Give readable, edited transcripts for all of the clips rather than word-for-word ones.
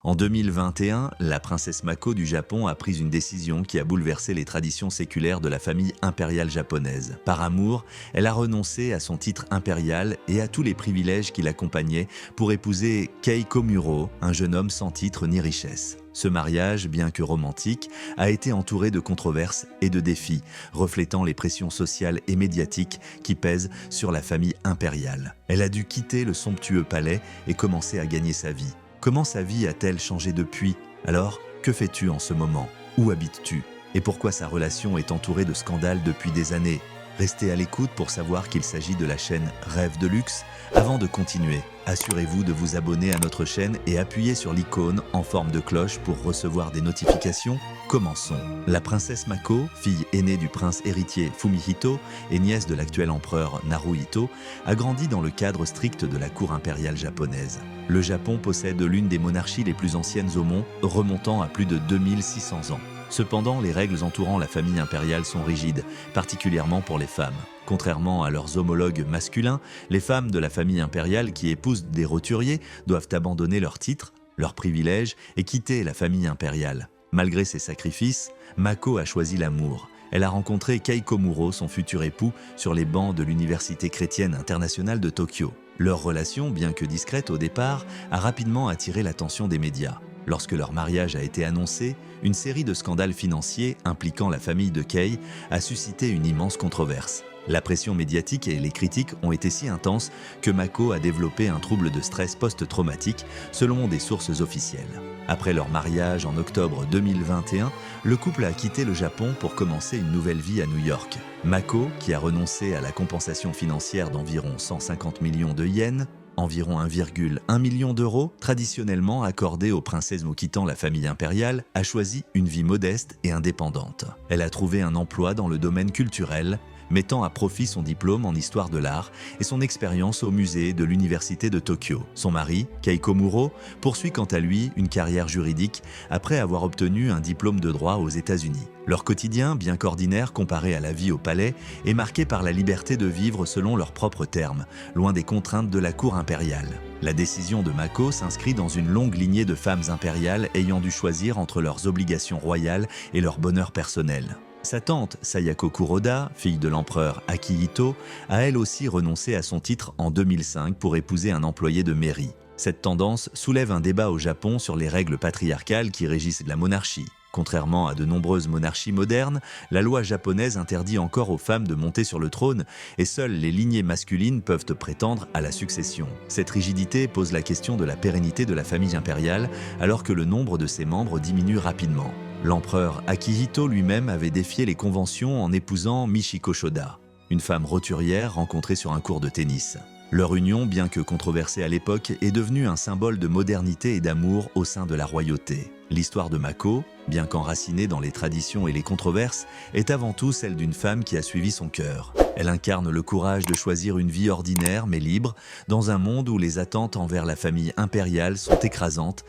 En 2021, la princesse Mako du Japon a pris une décision qui a bouleversé les traditions séculaires de la famille impériale japonaise. Par amour, elle a renoncé à son titre impérial et à tous les privilèges qui l'accompagnaient pour épouser Kei Komuro, un jeune homme sans titre ni richesse. Ce mariage, bien que romantique, a été entouré de controverses et de défis, reflétant les pressions sociales et médiatiques qui pèsent sur la famille impériale. Elle a dû quitter le somptueux palais et commencer à gagner sa vie. Comment sa vie a-t-elle changé depuis? Alors, que fais-tu en ce moment? Où habites-tu? Et pourquoi sa relation est entourée de scandales depuis des années? Restez à l'écoute pour savoir qu'il s'agit de la chaîne Rêve de Luxe. Avant de continuer, assurez-vous de vous abonner à notre chaîne et appuyez sur l'icône en forme de cloche pour recevoir des notifications. Commençons. La princesse Mako, fille aînée du prince héritier Fumihito et nièce de l'actuel empereur Naruhito, a grandi dans le cadre strict de la cour impériale japonaise. Le Japon possède l'une des monarchies les plus anciennes au monde, remontant à plus de 2600 ans. Cependant, les règles entourant la famille impériale sont rigides, particulièrement pour les femmes. Contrairement à leurs homologues masculins, les femmes de la famille impériale qui épousent des roturiers doivent abandonner leurs titres, leurs privilèges et quitter la famille impériale. Malgré ses sacrifices, Mako a choisi l'amour. Elle a rencontré Kei Komuro, son futur époux, sur les bancs de l'Université chrétienne internationale de Tokyo. Leur relation, bien que discrète au départ, a rapidement attiré l'attention des médias. Lorsque leur mariage a été annoncé, une série de scandales financiers impliquant la famille de Kei a suscité une immense controverse. La pression médiatique et les critiques ont été si intenses que Mako a développé un trouble de stress post-traumatique, selon des sources officielles. Après leur mariage en octobre 2021, le couple a quitté le Japon pour commencer une nouvelle vie à New York. Mako, qui a renoncé à la compensation financière d'environ 150 millions de yens, environ 1,1 million d'euros, traditionnellement accordés aux princesses quittant la famille impériale, a choisi une vie modeste et indépendante. Elle a trouvé un emploi dans le domaine culturel, mettant à profit son diplôme en histoire de l'art et son expérience au musée de l'Université de Tokyo. Son mari, Kei Komuro, poursuit quant à lui une carrière juridique après avoir obtenu un diplôme de droit aux États-Unis. Leur quotidien, bien qu'ordinaire comparé à la vie au palais, est marqué par la liberté de vivre selon leurs propres termes, loin des contraintes de la cour impériale. La décision de Mako s'inscrit dans une longue lignée de femmes impériales ayant dû choisir entre leurs obligations royales et leur bonheur personnel. Sa tante, Sayako Kuroda, fille de l'empereur Akihito, a elle aussi renoncé à son titre en 2005 pour épouser un employé de mairie. Cette tendance soulève un débat au Japon sur les règles patriarcales qui régissent la monarchie. Contrairement à de nombreuses monarchies modernes, la loi japonaise interdit encore aux femmes de monter sur le trône et seules les lignées masculines peuvent prétendre à la succession. Cette rigidité pose la question de la pérennité de la famille impériale alors que le nombre de ses membres diminue rapidement. L'empereur Akihito lui-même avait défié les conventions en épousant Michiko Shoda, une femme roturière rencontrée sur un court de tennis. Leur union, bien que controversée à l'époque, est devenue un symbole de modernité et d'amour au sein de la royauté. L'histoire de Mako, bien qu'enracinée dans les traditions et les controverses, est avant tout celle d'une femme qui a suivi son cœur. Elle incarne le courage de choisir une vie ordinaire mais libre, dans un monde où les attentes envers la famille impériale sont écrasantes.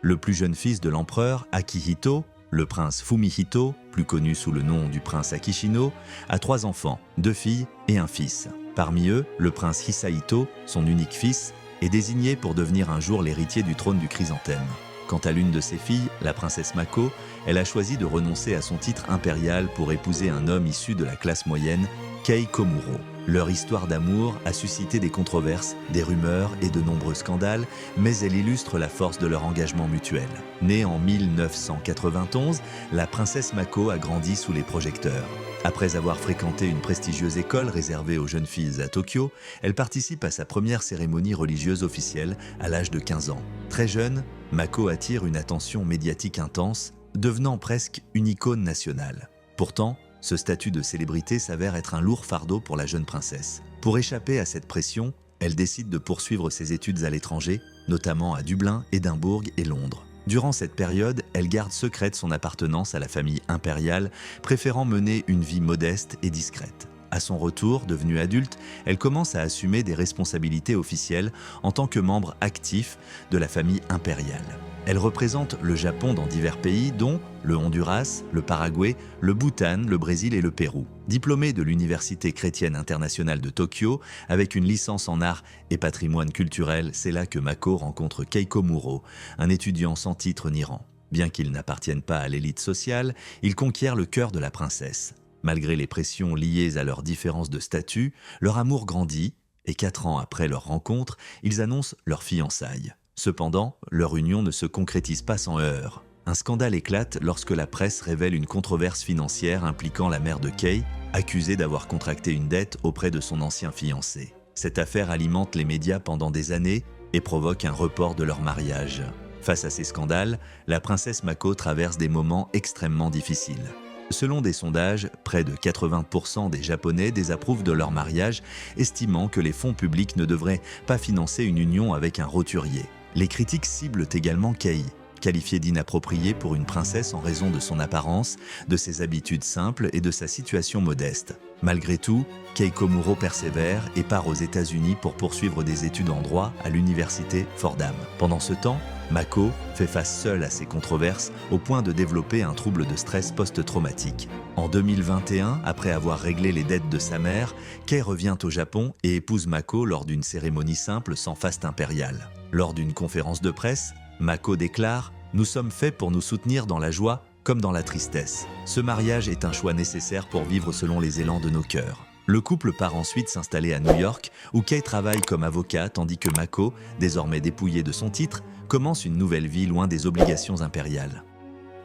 Le plus jeune fils de l'empereur, Akihito, le prince Fumihito, plus connu sous le nom du prince Akishino, a 3 enfants, 2 filles et un fils. Parmi eux, le prince Hisahito, son unique fils, est désigné pour devenir un jour l'héritier du trône du chrysanthème. Quant à l'une de ses filles, la princesse Mako, elle a choisi de renoncer à son titre impérial pour épouser un homme issu de la classe moyenne, Kei Komuro. Leur histoire d'amour a suscité des controverses, des rumeurs et de nombreux scandales, mais elle illustre la force de leur engagement mutuel. Née en 1991, la princesse Mako a grandi sous les projecteurs. Après avoir fréquenté une prestigieuse école réservée aux jeunes filles à Tokyo, elle participe à sa première cérémonie religieuse officielle à l'âge de 15 ans. Très jeune, Mako attire une attention médiatique intense, devenant presque une icône nationale. Pourtant, ce statut de célébrité s'avère être un lourd fardeau pour la jeune princesse. Pour échapper à cette pression, elle décide de poursuivre ses études à l'étranger, notamment à Dublin, Édimbourg et Londres. Durant cette période, elle garde secrète son appartenance à la famille impériale, préférant mener une vie modeste et discrète. À son retour, devenue adulte, elle commence à assumer des responsabilités officielles en tant que membre actif de la famille impériale. Elle représente le Japon dans divers pays, dont le Honduras, le Paraguay, le Bhoutan, le Brésil et le Pérou. Diplômée de l'Université chrétienne internationale de Tokyo, avec une licence en art et patrimoine culturel, c'est là que Mako rencontre Kei Komuro, un étudiant sans titre ni rang. Bien qu'ils n'appartiennent pas à l'élite sociale, ils conquièrent le cœur de la princesse. Malgré les pressions liées à leurs différences de statut, leur amour grandit, et 4 ans après leur rencontre, ils annoncent leur fiançailles. Cependant, leur union ne se concrétise pas sans heurts. Un scandale éclate lorsque la presse révèle une controverse financière impliquant la mère de Kei, accusée d'avoir contracté une dette auprès de son ancien fiancé. Cette affaire alimente les médias pendant des années et provoque un report de leur mariage. Face à ces scandales, la princesse Mako traverse des moments extrêmement difficiles. Selon des sondages, près de 80% des Japonais désapprouvent de leur mariage, estimant que les fonds publics ne devraient pas financer une union avec un roturier. Les critiques ciblent également Kei, qualifiée d'inappropriée pour une princesse en raison de son apparence, de ses habitudes simples et de sa situation modeste. Malgré tout, Kei Komuro persévère et part aux États-Unis pour poursuivre des études en droit à l'université Fordham. Pendant ce temps, Mako fait face seule à ces controverses au point de développer un trouble de stress post-traumatique. En 2021, après avoir réglé les dettes de sa mère, Kei revient au Japon et épouse Mako lors d'une cérémonie simple sans faste impériale. Lors d'une conférence de presse, Mako déclare « Nous sommes faits pour nous soutenir dans la joie comme dans la tristesse. Ce mariage est un choix nécessaire pour vivre selon les élans de nos cœurs. » Le couple part ensuite s'installer à New York, où Kei travaille comme avocat tandis que Mako, désormais dépouillée de son titre, commence une nouvelle vie loin des obligations impériales.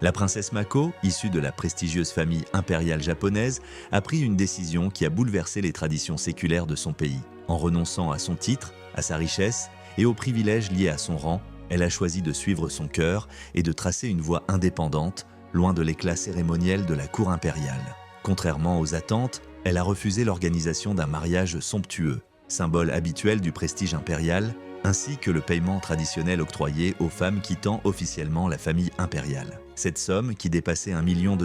La princesse Mako, issue de la prestigieuse famille impériale japonaise, a pris une décision qui a bouleversé les traditions séculaires de son pays. En renonçant à son titre, à sa richesse et aux privilèges liés à son rang, elle a choisi de suivre son cœur et de tracer une voie indépendante, loin de l'éclat cérémoniel de la cour impériale. Contrairement aux attentes, elle a refusé l'organisation d'un mariage somptueux, symbole habituel du prestige impérial, ainsi que le paiement traditionnel octroyé aux femmes quittant officiellement la famille impériale. Cette somme, qui dépassait $1 million,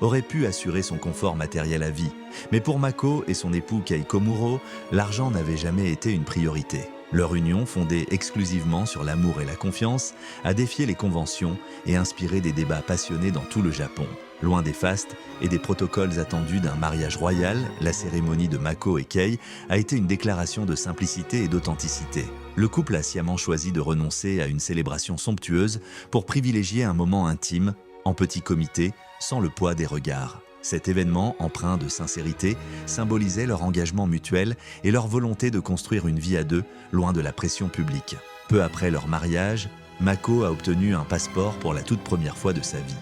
aurait pu assurer son confort matériel à vie. Mais pour Mako et son époux Kei Komuro, l'argent n'avait jamais été une priorité. Leur union, fondée exclusivement sur l'amour et la confiance, a défié les conventions et inspiré des débats passionnés dans tout le Japon. Loin des fastes et des protocoles attendus d'un mariage royal, la cérémonie de Mako et Kei a été une déclaration de simplicité et d'authenticité. Le couple a sciemment choisi de renoncer à une célébration somptueuse pour privilégier un moment intime, en petit comité, sans le poids des regards. Cet événement, empreint de sincérité, symbolisait leur engagement mutuel et leur volonté de construire une vie à deux, loin de la pression publique. Peu après leur mariage, Mako a obtenu un passeport pour la toute première fois de sa vie.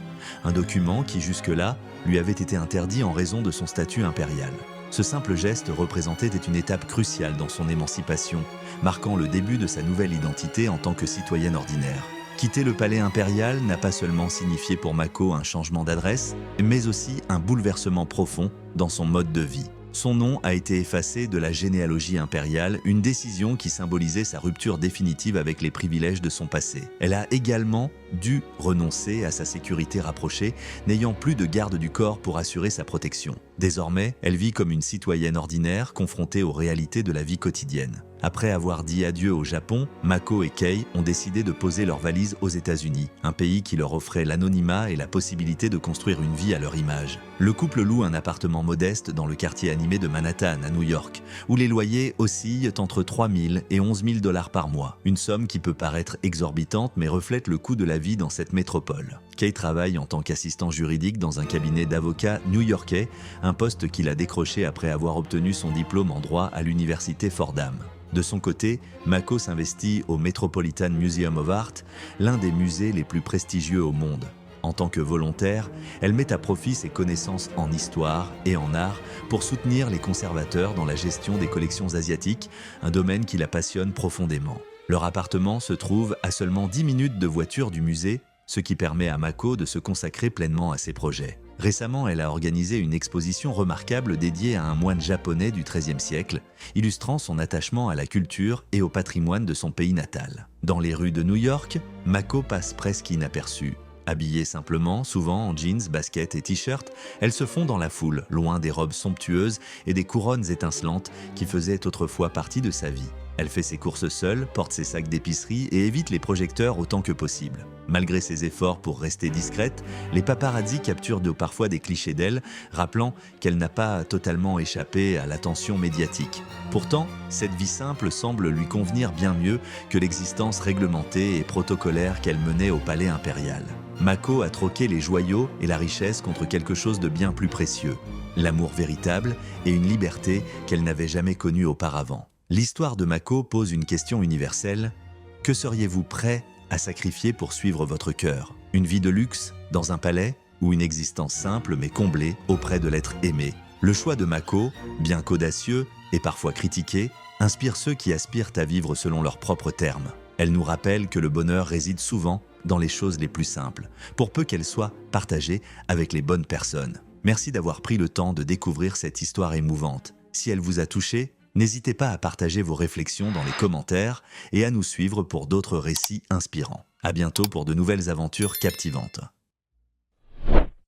Un document qui, jusque-là, lui avait été interdit en raison de son statut impérial. Ce simple geste représentait une étape cruciale dans son émancipation, marquant le début de sa nouvelle identité en tant que citoyenne ordinaire. Quitter le palais impérial n'a pas seulement signifié pour Mako un changement d'adresse, mais aussi un bouleversement profond dans son mode de vie. Son nom a été effacé de la généalogie impériale, une décision qui symbolisait sa rupture définitive avec les privilèges de son passé. Elle a également dû renoncer à sa sécurité rapprochée, n'ayant plus de garde du corps pour assurer sa protection. Désormais, elle vit comme une citoyenne ordinaire, confrontée aux réalités de la vie quotidienne. Après avoir dit adieu au Japon, Mako et Kei ont décidé de poser leurs valises aux États-Unis, un pays qui leur offrait l'anonymat et la possibilité de construire une vie à leur image. Le couple loue un appartement modeste dans le quartier animé de Manhattan, à New York, où les loyers oscillent entre $3 000 et $11 000 par mois, une somme qui peut paraître exorbitante mais reflète le coût de la vie dans cette métropole. Kei travaille en tant qu'assistant juridique dans un cabinet d'avocats new-yorkais, un poste qu'il a décroché après avoir obtenu son diplôme en droit à l'université Fordham. De son côté, Mako s'investit au Metropolitan Museum of Art, l'un des musées les plus prestigieux au monde. En tant que volontaire, elle met à profit ses connaissances en histoire et en art pour soutenir les conservateurs dans la gestion des collections asiatiques, un domaine qui la passionne profondément. Leur appartement se trouve à seulement 10 minutes de voiture du musée, ce qui permet à Mako de se consacrer pleinement à ses projets. Récemment, elle a organisé une exposition remarquable dédiée à un moine japonais du XIIIe siècle, illustrant son attachement à la culture et au patrimoine de son pays natal. Dans les rues de New York, Mako passe presque inaperçue. Habillées simplement, souvent en jeans, baskets et t-shirts, elles se font dans la foule, loin des robes somptueuses et des couronnes étincelantes qui faisaient autrefois partie de sa vie. Elle fait ses courses seule, porte ses sacs d'épicerie et évite les projecteurs autant que possible. Malgré ses efforts pour rester discrète, les paparazzi capturent parfois des clichés d'elle, rappelant qu'elle n'a pas totalement échappé à l'attention médiatique. Pourtant, cette vie simple semble lui convenir bien mieux que l'existence réglementée et protocolaire qu'elle menait au palais impérial. Mako a troqué les joyaux et la richesse contre quelque chose de bien plus précieux, l'amour véritable et une liberté qu'elle n'avait jamais connue auparavant. L'histoire de Mako pose une question universelle. Que seriez-vous prêt à sacrifier pour suivre votre cœur? Une vie de luxe, dans un palais, ou une existence simple mais comblée auprès de l'être aimé? Le choix de Mako, bien qu'audacieux et parfois critiqué, inspire ceux qui aspirent à vivre selon leurs propres termes. Elle nous rappelle que le bonheur réside souvent dans les choses les plus simples, pour peu qu'elles soient partagées avec les bonnes personnes. Merci d'avoir pris le temps de découvrir cette histoire émouvante. Si elle vous a touché, n'hésitez pas à partager vos réflexions dans les commentaires et à nous suivre pour d'autres récits inspirants. À bientôt pour de nouvelles aventures captivantes.